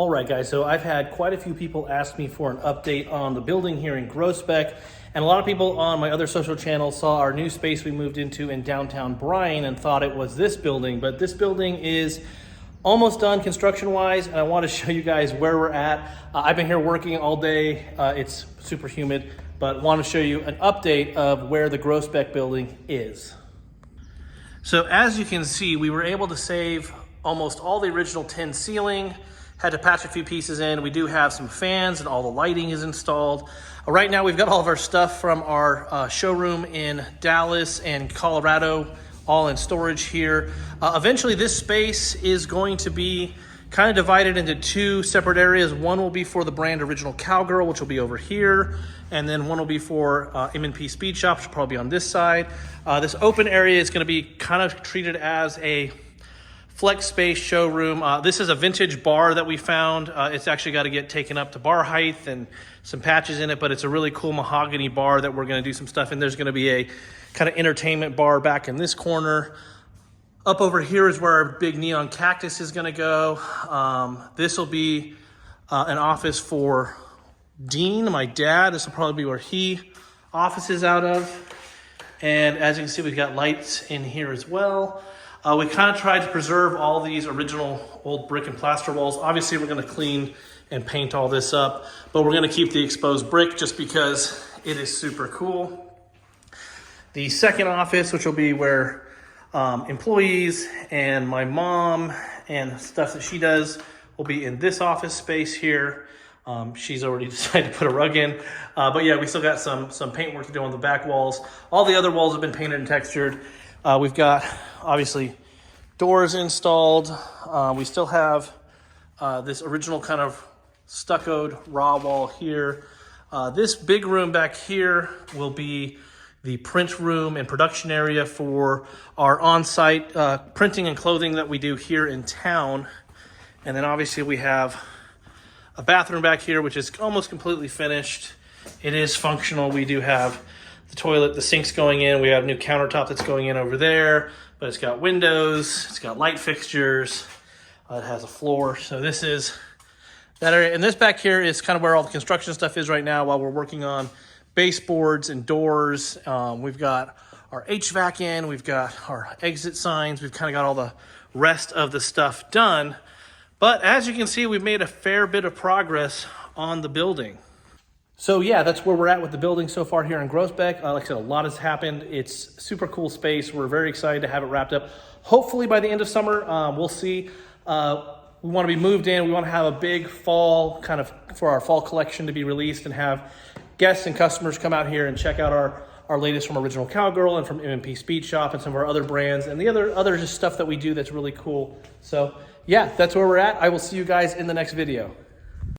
All right, guys, so I've had quite a few people ask me for an update on the building here in Groesbeck, and a lot of people on my other social channels saw our new space we moved into in downtown Bryan and thought it was this building, but this building is almost done construction-wise, and I want to show you guys where we're at. I've been here working all day. It's super humid, but want to show you an update of where the Groesbeck Building is. So as you can see, we were able to save almost all the original tin ceiling. Had to patch a few pieces in. We do have some fans and all the lighting is installed. Right now we've got all of our stuff from our showroom in Dallas and Colorado all in storage here. Eventually this space is going to be kind of divided into two separate areas. One will be for the brand Original Cowgirl, which will be over here. And then one will be for M&P Speed Shop, which will probably be on this side. This open area is gonna be kind of treated as a flex space showroom. This is a vintage bar that we found. It's actually got to get taken up to bar height and some patches in it, but it's a really cool mahogany bar that we're going to do some stuff in. There's going to be a kind of entertainment bar back in this corner. Up over here is where our big neon cactus is going to go. This will be an office for Dean, my dad. This will probably be where he offices out of. And as you can see, we've got lights in here as well. We kind of tried to preserve all these original old brick and plaster walls. Obviously, we're going to clean and paint all this up, but we're going to keep the exposed brick just because it is super cool. The second office, which will be where employees and my mom and stuff that she does, will be in this office space here. She's already decided to put a rug in. But yeah, we still got some paint work to do on the back walls. All the other walls have been painted and textured. We've got, obviously, doors installed. We still have this original kind of stuccoed raw wall here. This big room back here will be the print room and production area for our on-site printing and clothing that we do here in town. And then obviously we have a bathroom back here, which is almost completely finished. It is functional. We do have the toilet, the sink's going in. We have new countertop that's going in over there, but it's got windows, it's got light fixtures, it has a floor. So this is that area. And this back here is kind of where all the construction stuff is right now while we're working on baseboards and doors. We've got our HVAC in, we've got our exit signs, we've kind of got all the rest of the stuff done. But as you can see, we've made a fair bit of progress on the building. So yeah, that's where we're at with the building so far here in Groesbeck. Like I said, a lot has happened. It's super cool space. We're very excited to have it wrapped up. Hopefully by the end of summer, we'll see. We want to be moved in. We want to have a big fall kind of for our fall collection to be released and have guests and customers come out here and check out our latest from Original Cowgirl and from M&P Speed Shop and some of our other brands and the other just stuff that we do that's really cool. So yeah, that's where we're at. I will see you guys in the next video.